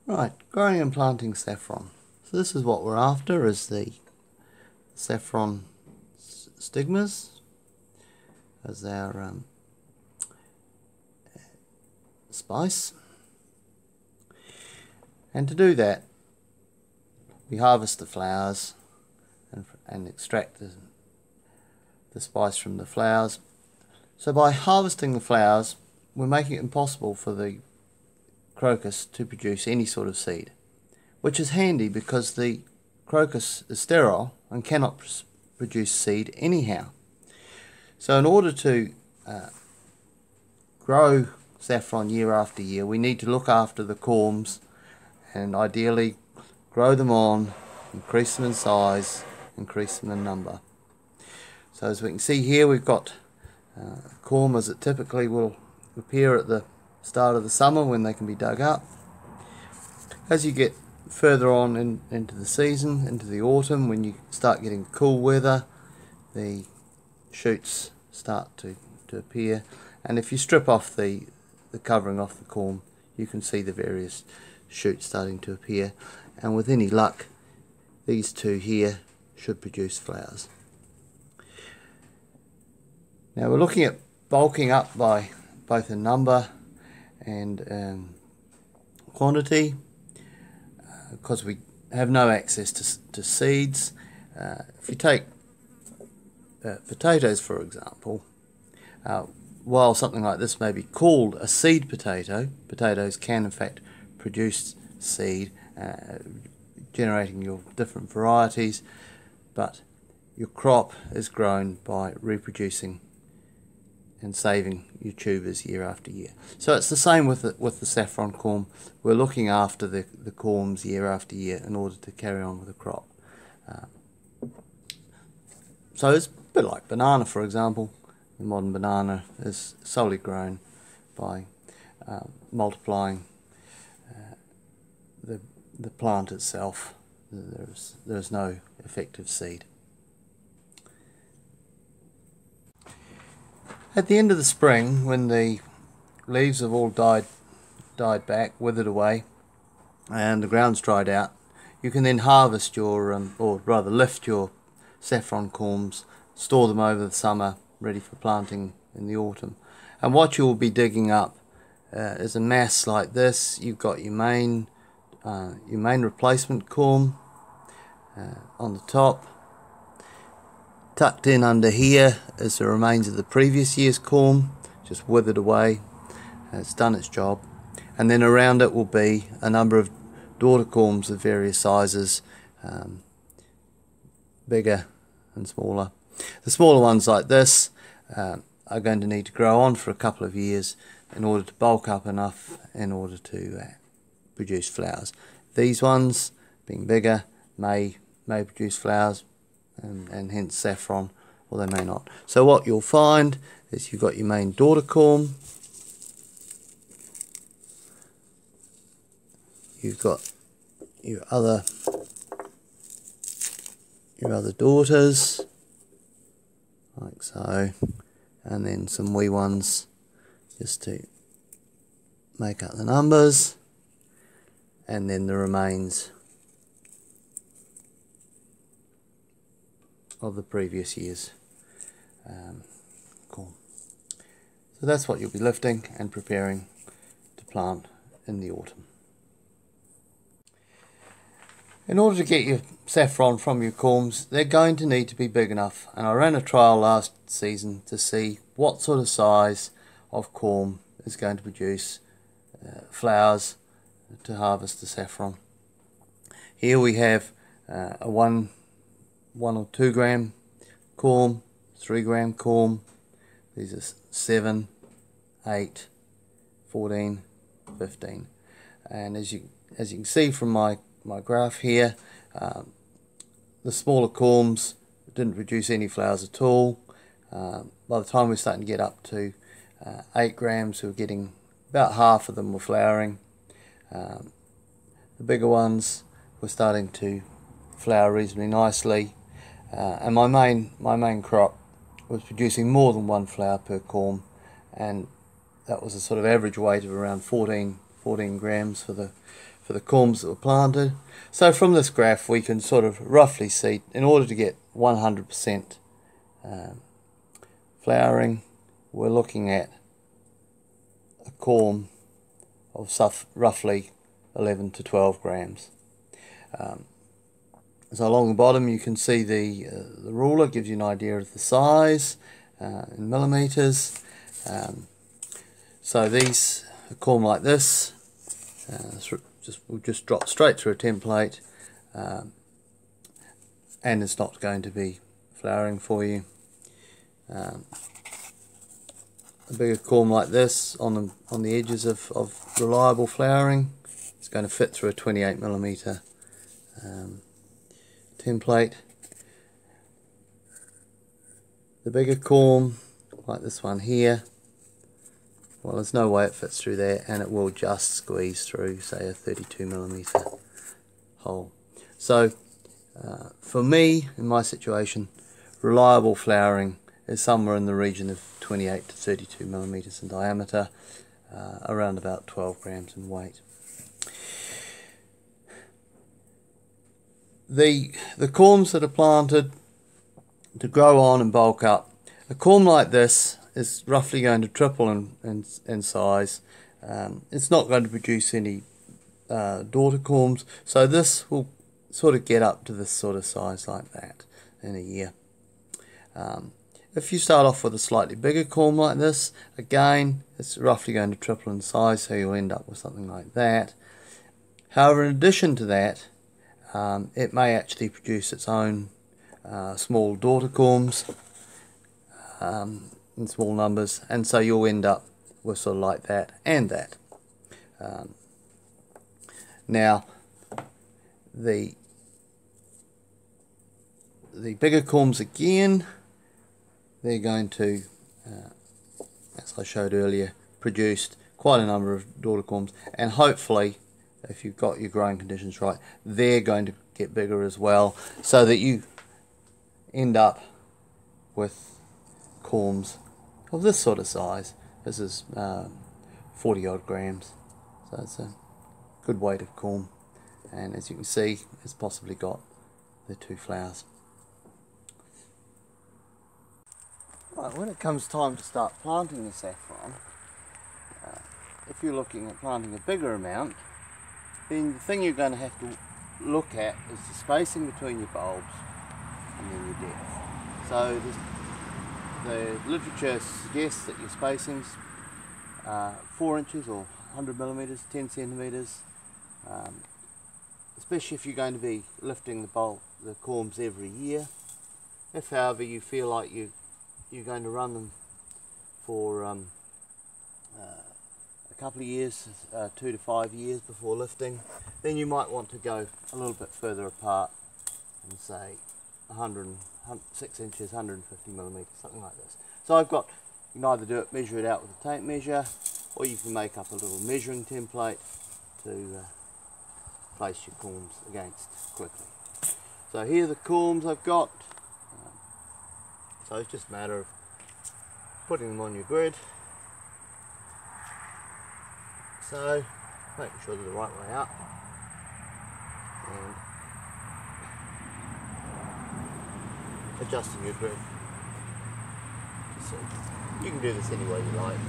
Right, growing and planting saffron. So this is what we're after, is the saffron stigmas as our spice. And to do that, we harvest the flowers and extract the spice from the flowers. So by harvesting the flowers, we're making it impossible for the crocus to produce any sort of seed, which is handy because the crocus is sterile and cannot produce seed anyhow. So in order to grow saffron year after year, we need to look after the corms and ideally grow them on, increase them in size, increase them in number. So as we can see here, we've got corm as it typically will appear at the start of the summer when they can be dug up. As you get further on into the season, into the autumn, when you start getting cool weather, the shoots start to appear, and if you strip off the covering off the corm, you can see the various shoots starting to appear, and with any luck these two here should produce flowers. Now we're looking at bulking up by both in number and quantity, because we have no access to seeds. If you take potatoes for example, while something like this may be called a seed potato, potatoes can in fact produce seed, generating your different varieties, but your crop is grown by reproducing and saving your tubers year after year. So it's the same with the saffron corm. We're looking after the corms year after year in order to carry on with the crop. So it's a bit like banana, for example. The modern banana is solely grown by multiplying the plant itself. There's no effective seed. At the end of the spring, when the leaves have all died back, withered away, and the ground's dried out, you can then harvest your, or rather lift your saffron corms, store them over the summer, ready for planting in the autumn. And what you will be digging up is a mass like this. You've got your main replacement corm on the top. Tucked in under here is the remains of the previous year's corm, just withered away. It's done its job. And then around it will be a number of daughter corms of various sizes, bigger and smaller. The smaller ones like this are going to need to grow on for a couple of years in order to bulk up enough in order to produce flowers. These ones, being bigger, may produce flowers, and hence saffron, or they may not. So what you'll find is you've got your main daughter corm, you've got your other daughters, like so, and then some wee ones just to make up the numbers, and then the remains of the previous year's corm. So that's what you'll be lifting and preparing to plant in the autumn. In order to get your saffron from your corms, they're going to need to be big enough, and I ran a trial last season to see what sort of size of corm is going to produce flowers to harvest the saffron. Here we have a 1 or 2 gram corm, 3 gram corm. These are 7, 8, 14, 15, and as you can see from my graph here, the smaller corms didn't produce any flowers at all. By the time we're starting to get up to 8 grams, we were getting about half of them were flowering. The bigger ones were starting to flower reasonably nicely, and my main crop was producing more than 1 flower per corm, and that was a sort of average weight of around 14 grams for for the corms that were planted. So from this graph we can sort of roughly see, in order to get 100% flowering, we're looking at a corm of roughly 11 to 12 grams. So along the bottom you can see the ruler gives you an idea of the size in millimeters. So these a corm like this will just drop straight through a template, and it's not going to be flowering for you. A bigger corm like this on the edges of reliable flowering, it's going to fit through a 28mm template. The bigger corm like this one here, well, there's no way it fits through there, and it will just squeeze through, say, a 32mm hole. So for me, in my situation, reliable flowering is somewhere in the region of 28 to 32mm in diameter, around about 12 grams in weight. The corms that are planted to grow on and bulk up, a corm like this is roughly going to triple in size. It's not going to produce any daughter corms, so this will sort of get up to this sort of size like that in a year. If you start off with a slightly bigger corm like this, again it's roughly going to triple in size, so you'll end up with something like that. However, in addition to that, it may actually produce its own small daughter corms in small numbers, and so you'll end up with sort of like that and that. Now the bigger corms, again, they're going to, as I showed earlier, produce quite a number of daughter corms, and hopefully, if you've got your growing conditions right, they're going to get bigger as well, so that you end up with corms of this sort of size. This is 40 odd grams, so it's a good weight of corm, and as you can see, it's possibly got the 2 flowers. Right, when it comes time to start planting the saffron, if you're looking at planting a bigger amount, then the thing you're going to have to look at is the spacing between your bulbs and then your depth. So the literature suggests that your spacings are 4 inches or 100mm, 10 centimeters, especially if you're going to be lifting the corms every year. If, however, you feel like you're going to run them for a couple of years, 2 to 5 years before lifting, then you might want to go a little bit further apart and say 6 inches, 150mm, something like this. So you can either measure it out with a tape measure, or you can make up a little measuring template to place your corms against quickly. So here are the corms I've got. So it's just a matter of putting them on your grid. So making sure they're the right way up, and adjusting your grid. So you can do this any way you like.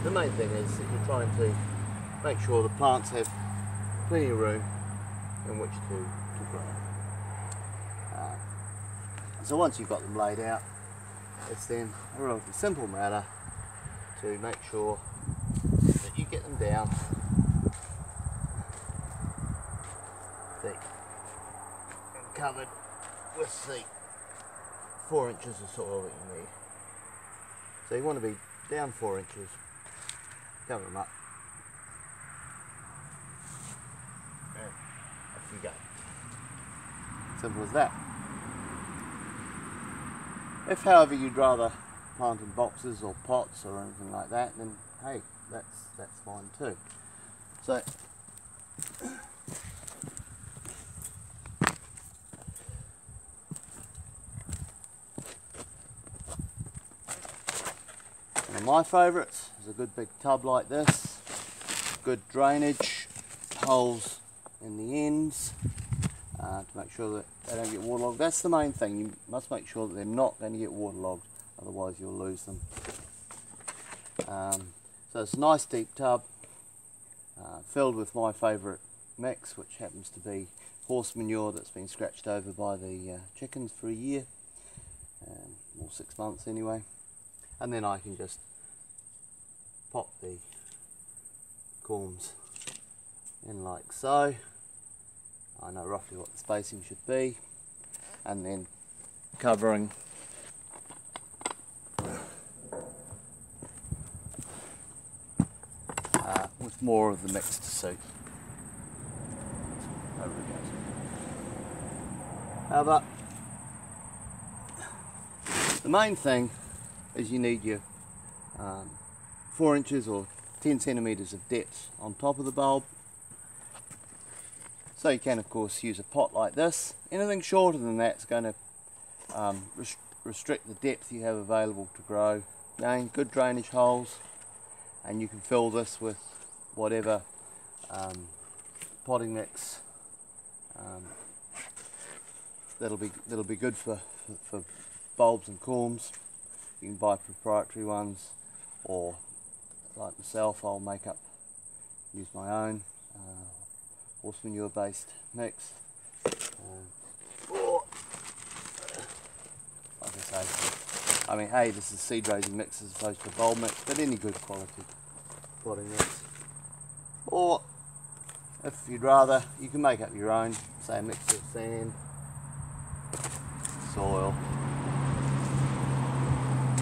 The main thing is that you're trying to make sure the plants have plenty of room in which to grow. So once you've got them laid out, it's then a relatively simple matter to make sure that you get them down thick and covered with the 4 inches of soil that you need. So you want to be down 4 inches, cover them up, and off you go. Simple as that. If, however, you'd rather plant in boxes or pots or anything like that, then hey, that's fine too. So one of my favourites is a good big tub like this, good drainage, holes in the ends to make sure that they don't get waterlogged. That's the main thing. You must make sure that they're not going to get waterlogged, otherwise you'll lose them. So it's a nice deep tub filled with my favourite mix, which happens to be horse manure that's been scratched over by the chickens for a year, or 6 months anyway. And then I can just pop the corms in like so. I know roughly what the spacing should be, and then covering with more of the mix to suit. Over it goes. But the main thing is you need your 4 inches or 10 centimeters of depth on top of the bulb. So you can of course use a pot like this. Anything shorter than that is going to restrict the depth you have available to grow. Again, good drainage holes, and you can fill this with whatever potting mix that'll be good for bulbs and corms. You can buy proprietary ones, or like myself, I'll use my own horse manure based mix. Or, like I say, I mean, hey, this is seed raising mix as opposed to bulb mix, but any good quality potting mix. Or if you'd rather, you can make up your own, say a mix of sand, soil,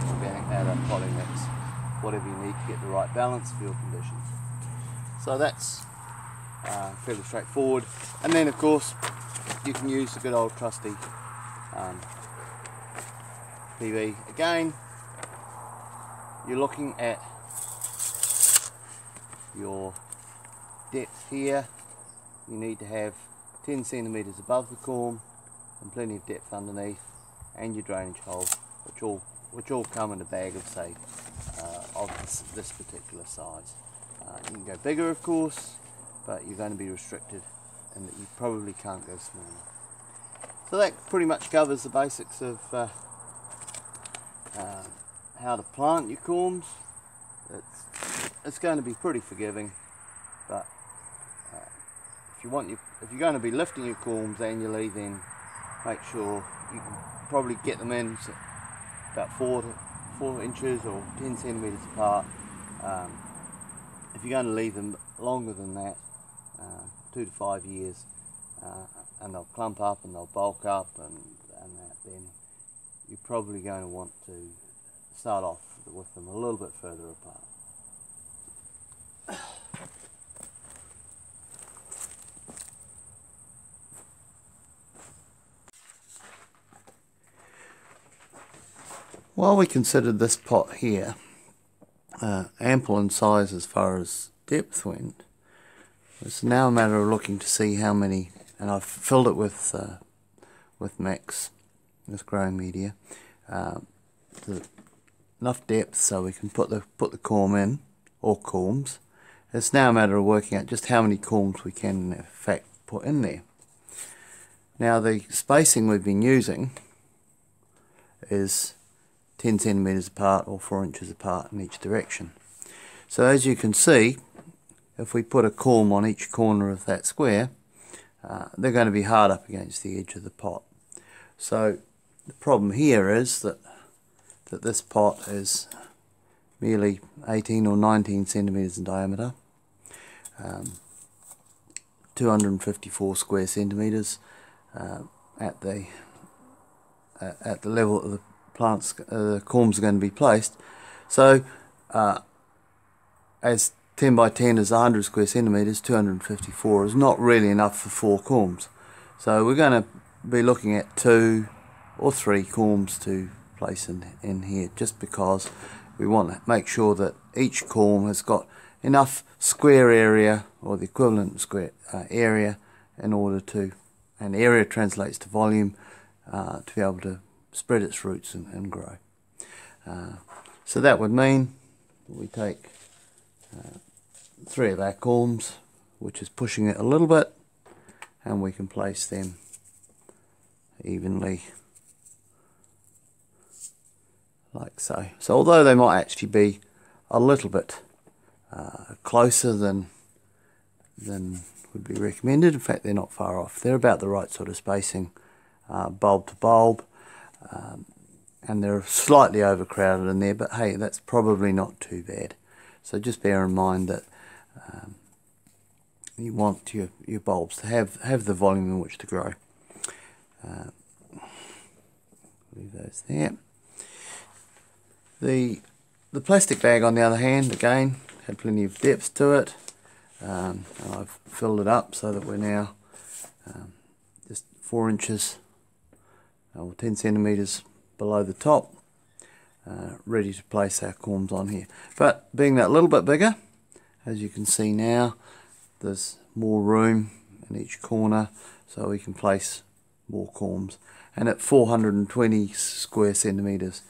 organic matter, potting mix, whatever you need to get the right balance for your conditions. So that's fairly straightforward. And then of course you can use the good old trusty PV. Again, you're looking at your depth here. You need to have 10 centimeters above the corm and plenty of depth underneath, and your drainage holes, which all come in a bag of, say, of this particular size. You can go bigger of course, but you're going to be restricted and that you probably can't go smaller. So that pretty much covers the basics of how to plant your corms. It's going to be pretty forgiving, but if you're going to be lifting your corms annually, then make sure you can probably get them in about 4 inches or 10 centimeters apart. If you're going to leave them longer than that, 2 to 5 years, and they'll clump up and they'll bulk up and that, then you're probably going to want to start off with them a little bit further apart. While we considered this pot here ample in size as far as depth went, it's now a matter of looking to see how many, and I've filled it with mix, with growing media, enough depth so we can put the corm in, or corms. It's now a matter of working out just how many corms we can in fact put in there. Now the spacing we've been using is 10 centimeters apart or 4 inches apart in each direction. So as you can see, if we put a corm on each corner of that square, they're going to be hard up against the edge of the pot. So the problem here is that this pot is merely 18 or 19 centimeters in diameter, 254 square centimeters at the level of the plants, the corms are going to be placed. So as 10 by 10 is 100 square centimeters, 254 is not really enough for 4 corms. So we're going to be looking at 2 or 3 corms to place in here, just because we want to make sure that each corm has got enough square area, or the equivalent square area, in order to, and area translates to volume, to be able to spread its roots and grow. So that would mean we take 3 of our corms, which is pushing it a little bit, and we can place them evenly like so. So although they might actually be a little bit closer than would be recommended, in fact they're not far off. They're about the right sort of spacing, bulb to bulb, and they're slightly overcrowded in there, but hey, that's probably not too bad. So just bear in mind that you want your bulbs to have the volume in which to grow. Leave those there. The plastic bag, on the other hand, again had plenty of depth to it. And I've filled it up so that we're now just 4 inches or 10 centimeters below the top, ready to place our corms on here. But being that little bit bigger, as you can see now, there's more room in each corner, so we can place more corms. And at 420 square centimeters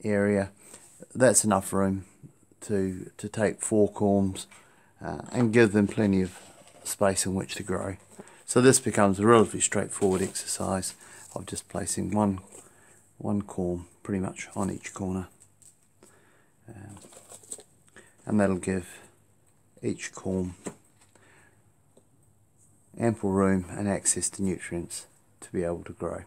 area, that's enough room to take 4 corms and give them plenty of space in which to grow. So this becomes a relatively straightforward exercise of just placing one corm pretty much on each corner, and that'll give each corm ample room and access to nutrients to be able to grow.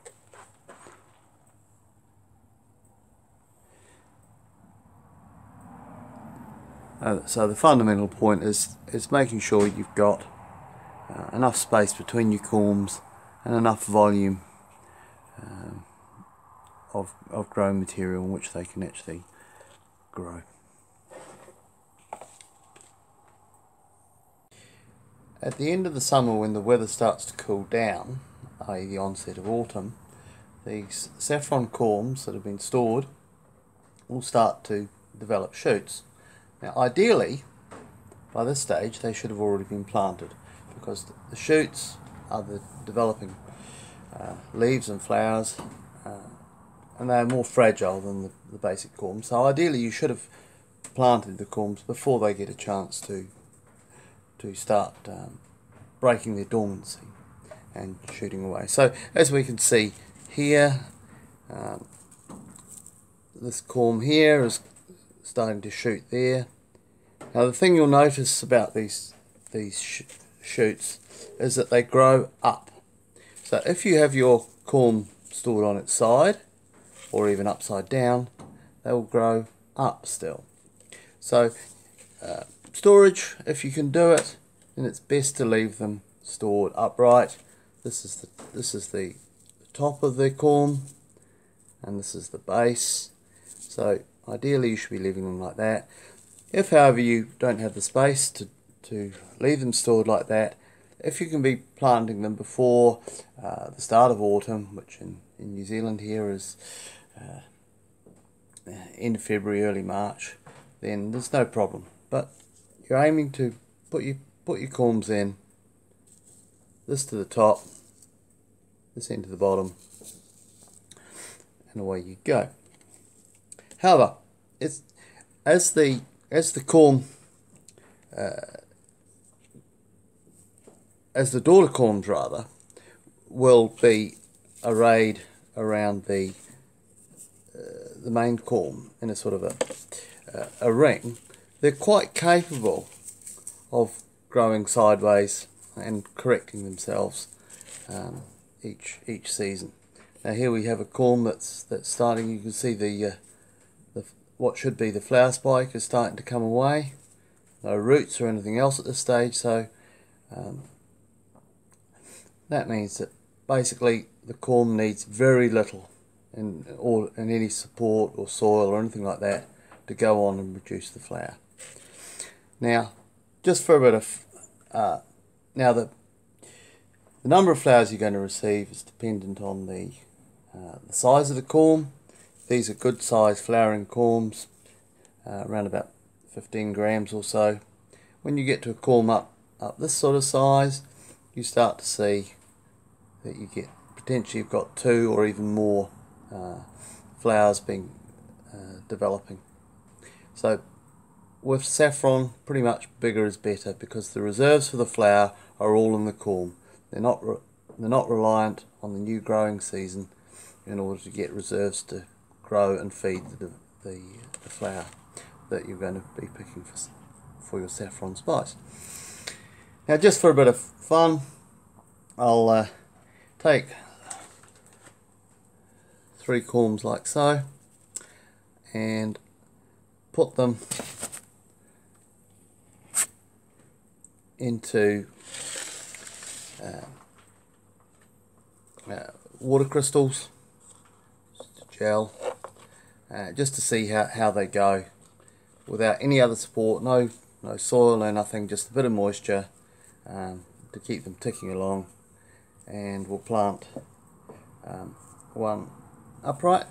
So the fundamental point is making sure you've got enough space between your corms and enough volume of growing material in which they can actually grow. At the end of the summer, when the weather starts to cool down, i.e. the onset of autumn, these saffron corms that have been stored will start to develop shoots. Now ideally, by this stage they should have already been planted, because the shoots are the developing leaves and flowers, and they are more fragile than the basic corms. So ideally you should have planted the corms before they get a chance to start breaking their dormancy and shooting away. So as we can see here, this corm here is starting to shoot there. Now the thing you'll notice about these shoots is that they grow up. So if you have your corm stored on its side or even upside down, they will grow up still. So storage, if you can do it, then it's best to leave them stored upright. This is the top of the corm, and this is the base. So ideally you should be leaving them like that. If however you don't have the space to leave them stored like that, if you can be planting them before the start of autumn, which in New Zealand here is end of February, early March, then there's no problem. But you're aiming to put your corms in, this to the top, this end to the bottom, and away you go. However, as the corm, as the daughter corms rather, will be arrayed around the main corm in a sort of a ring, they're quite capable of growing sideways and correcting themselves each season. Now here we have a corm that's starting. You can see the what should be the flower spike is starting to come away. No roots or anything else at this stage, so that means that basically the corm needs very little in any support or soil or anything like that to go on and produce the flower. Now, just for a bit of now the number of flowers you're going to receive is dependent on the size of the corm. These are good sized flowering corms, around about 15 grams or so. When you get to a corm up this sort of size, you start to see that you get potentially you've got 2 or even more flowers being developing. So with saffron, pretty much bigger is better, because the reserves for the flower are all in the corm. They're not reliant on the new growing season in order to get reserves to grow and feed the flower that you're going to be picking for your saffron spice. Now, just for a bit of fun, I'll take 3 corms like so and put them into water crystals, gel, just to see how they go without any other support, no soil, no nothing, just a bit of moisture to keep them ticking along. And we'll plant one upright,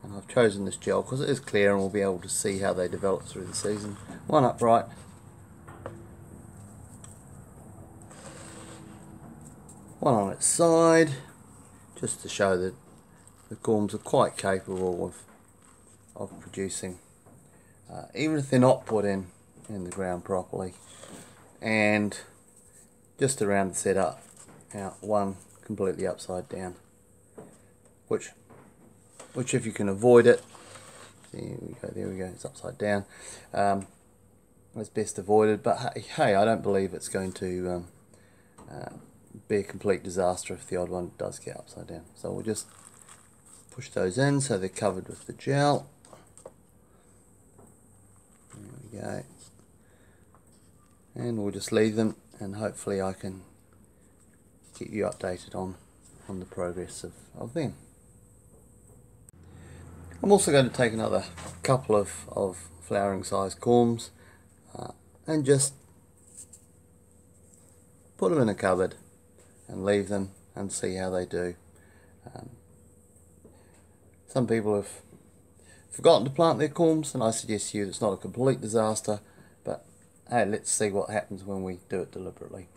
and I've chosen this gel because it is clear and we'll be able to see how they develop through the season. One upright, one on its side, just to show that the corms are quite capable of producing, even if they're not put in the ground properly. And just around the setup, one completely upside down, which if you can avoid it, there we go, it's upside down, it's best avoided. But hey, I don't believe it's going to be a complete disaster if the odd one does get upside down. So we'll just push those in so they're covered with the gel. There we go. And we'll just leave them, and hopefully I can keep you updated on the progress of them. I'm also going to take another couple of flowering size corms and just put them in a cupboard and leave them and see how they do. Some people have forgotten to plant their corms, and I suggest to you it's not a complete disaster, but hey, let's see what happens when we do it deliberately.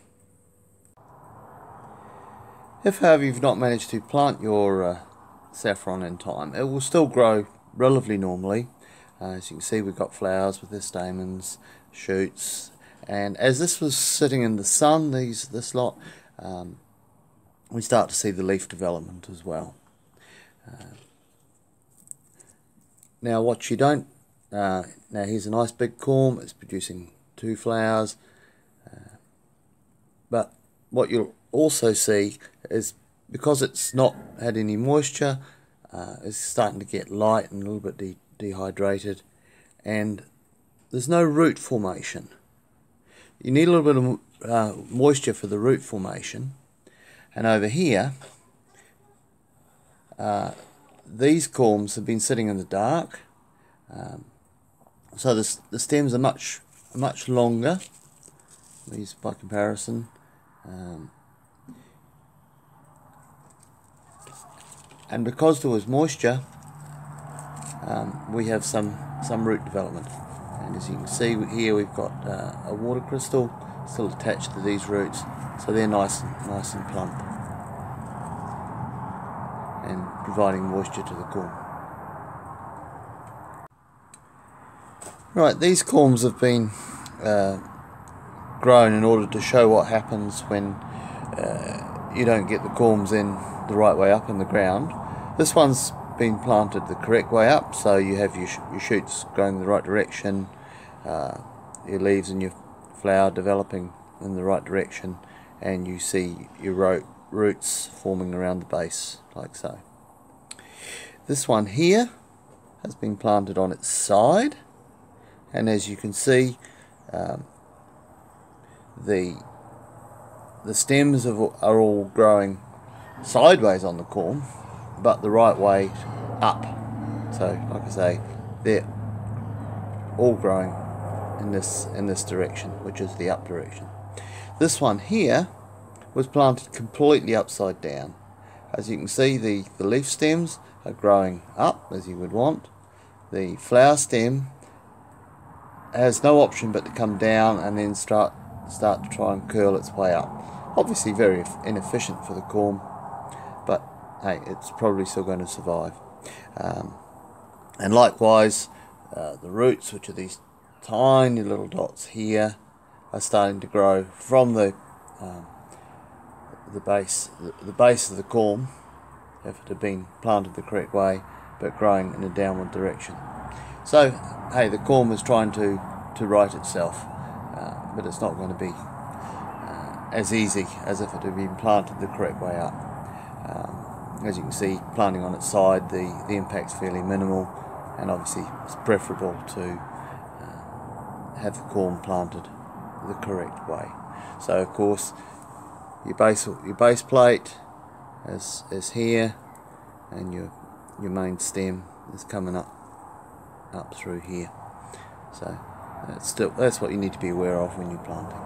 If, however, you've not managed to plant your saffron in time, it will still grow relatively normally. As you can see, we've got flowers with their stamens, shoots, and as this was sitting in the sun, this lot, we start to see the leaf development as well. Now what you don't, now here's a nice big corm, it's producing 2 flowers, but what you'll also see is, because it's not had any moisture, it's starting to get light and a little bit dehydrated, and there's no root formation. You need a little bit of moisture for the root formation. And over here, these corms have been sitting in the dark, so the stems are much longer, these by comparison, and because there was moisture, we have some root development. And as you can see here, we've got a water crystal still attached to these roots, so they're nice and plump and providing moisture to the corm. Right, these corms have been grown in order to show what happens when you don't get the corms in the right way up in the ground. This one's been planted the correct way up, so you have your shoots growing in the right direction, your leaves and your flower developing in the right direction, and you see your roots forming around the base like so. This one here has been planted on its side, and as you can see, the stems are all growing sideways on the corm, but the right way up. So like I say, they're all growing in this direction, which is the up direction. This one here was planted completely upside down. As you can see, the leaf stems are growing up as you would want. The flower stem has no option but to come down and then start to try and curl its way up. Obviously very inefficient for the corm, but hey, it's probably still going to survive. And likewise, the roots, which are these tiny little dots here, are starting to grow from the base of the corm, if it had been planted the correct way, but growing in a downward direction. So, hey, the corm is trying to right itself, but it's not going to be as easy as if it had been planted the correct way up. As you can see, planting on its side, the impact's fairly minimal, and obviously it's preferable to have the corm planted the correct way. So of course, your base plate is here, and your main stem is coming up through here. So that's what you need to be aware of when you're planting.